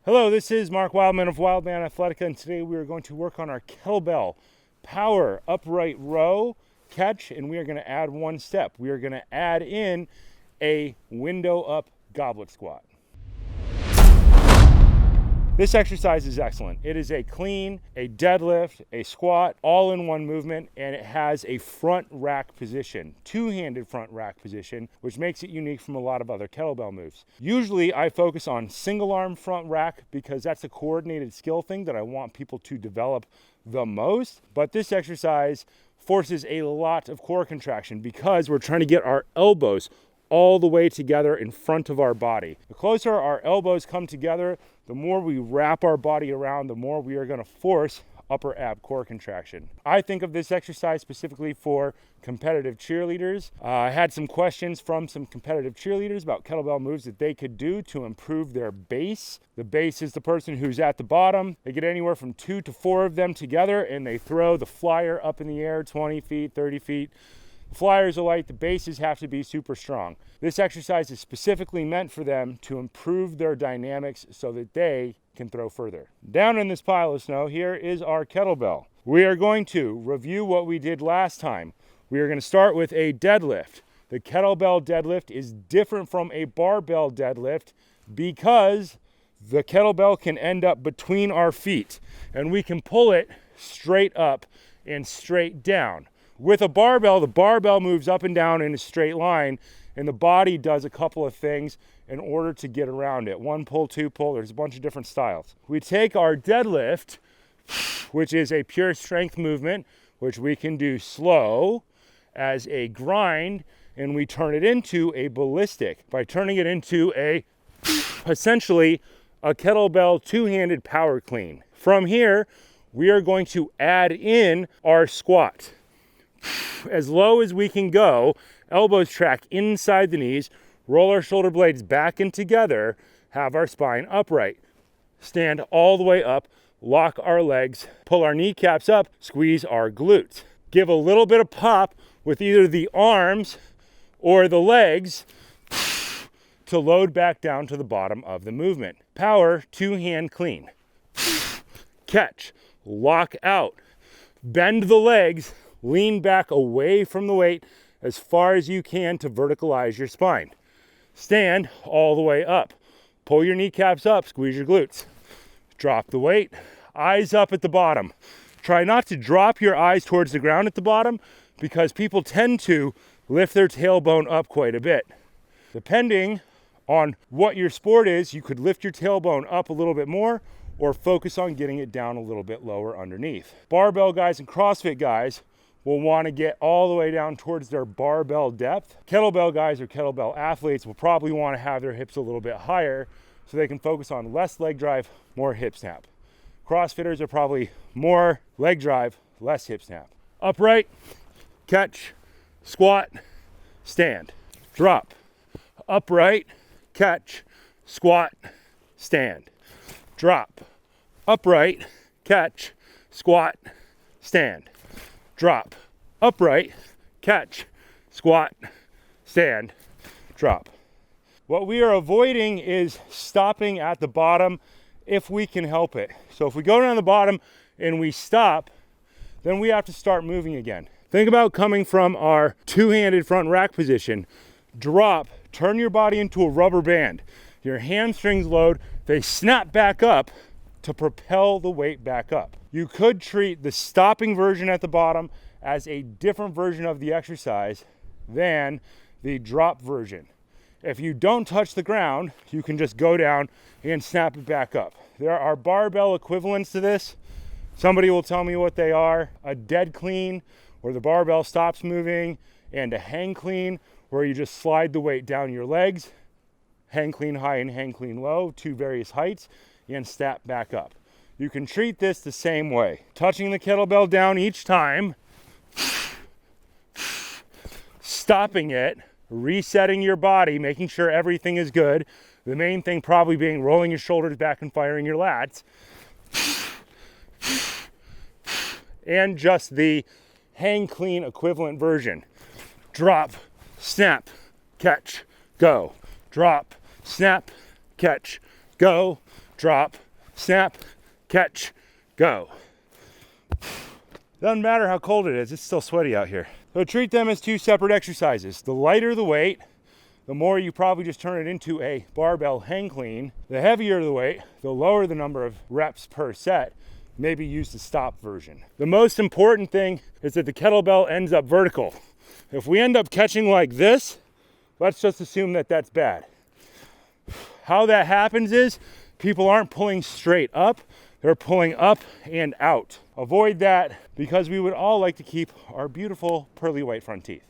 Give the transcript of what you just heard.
Hello, this is Mark Wildman of Wildman Athletica, and today we are going to work on our kettlebell power upright row catch, and we are going to add one step. We are going to add in a window up goblet squat. This exercise is excellent. It is a clean, a deadlift, a squat, all in one movement, and it has a front rack position, two-handed front rack position, which makes it unique from a lot of other kettlebell moves. Usually I focus on single arm front rack because that's a coordinated skill thing that I want people to develop the most, but this exercise forces a lot of core contraction because we're trying to get our elbows all the way together in front of our body. The closer our elbows come together, the more we wrap our body around, the more we are going to force upper ab core contraction. I think of this exercise specifically for competitive cheerleaders. I had some questions from some competitive cheerleaders about kettlebell moves that they could do to improve their base. The base is the person who's at the bottom. They get anywhere from 2 to 4 of them together and they throw the flyer up in the air 20 feet, 30 feet. Flyers are light, the bases have to be super strong. This exercise is specifically meant for them to improve their dynamics so that they can throw further. Down in this pile of snow, here is our kettlebell. We are going to review what we did last time. We are going to start with a deadlift. The kettlebell deadlift is different from a barbell deadlift because the kettlebell can end up between our feet and we can pull it straight up and straight down. With a barbell, the barbell moves up and down in a straight line, and the body does a couple of things in order to get around it. One pull, two pull, there's a bunch of different styles. We take our deadlift, which is a pure strength movement, which we can do slow as a grind, and we turn it into a ballistic by turning it into essentially a kettlebell two-handed power clean. From here, we are going to add in our squat. As low as we can go, elbows track inside the knees, roll our shoulder blades back and together, have our spine upright. Stand all the way up, lock our legs, pull our kneecaps up, squeeze our glutes. Give a little bit of pop with either the arms or the legs to load back down to the bottom of the movement. Power, two-hand clean. Catch, lock out, bend the legs, lean back away from the weight as far as you can to verticalize your spine. Stand all the way up. Pull your kneecaps up, squeeze your glutes. Drop the weight, eyes up at the bottom. Try not to drop your eyes towards the ground at the bottom because people tend to lift their tailbone up quite a bit. Depending on what your sport is, you could lift your tailbone up a little bit more or focus on getting it down a little bit lower underneath. Barbell guys and CrossFit guys will want to get all the way down towards their barbell depth. Kettlebell guys or kettlebell athletes will probably want to have their hips a little bit higher so they can focus on less leg drive, more hip snap. CrossFitters are probably more leg drive, less hip snap. Upright, catch, squat, stand, drop. Upright, catch, squat, stand, drop. Upright, catch, squat, stand, drop. Upright, catch, squat, stand, drop. What we are avoiding is stopping at the bottom if we can help it. So if we go down the bottom and we stop, then we have to start moving again. Think about coming from our two-handed front rack position. Drop, turn your body into a rubber band. Your hamstrings load, they snap back up to propel the weight back up. You could treat the stopping version at the bottom as a different version of the exercise than the drop version. If you don't touch the ground, you can just go down and snap it back up. There are barbell equivalents to this. Somebody will tell me what they are. A dead clean, where the barbell stops moving, and a hang clean, where you just slide the weight down your legs. Hang clean high and hang clean low, two various heights, and snap back up. You can treat this the same way. Touching the kettlebell down each time, stopping it, resetting your body, making sure everything is good. The main thing probably being rolling your shoulders back and firing your lats. And just the hang clean equivalent version. Drop, snap, catch, go. Drop, snap, catch, go. drop, snap, catch, go. Doesn't matter how cold it is, it's still sweaty out here. So treat them as two separate exercises. The lighter the weight, the more you probably just turn it into a barbell hang clean. The heavier the weight, the lower the number of reps per set. Maybe use the stop version. The most important thing is that the kettlebell ends up vertical. If we end up catching like this, let's just assume that that's bad. How that happens is people aren't pulling straight up, they're pulling up and out. Avoid that because we would all like to keep our beautiful pearly white front teeth.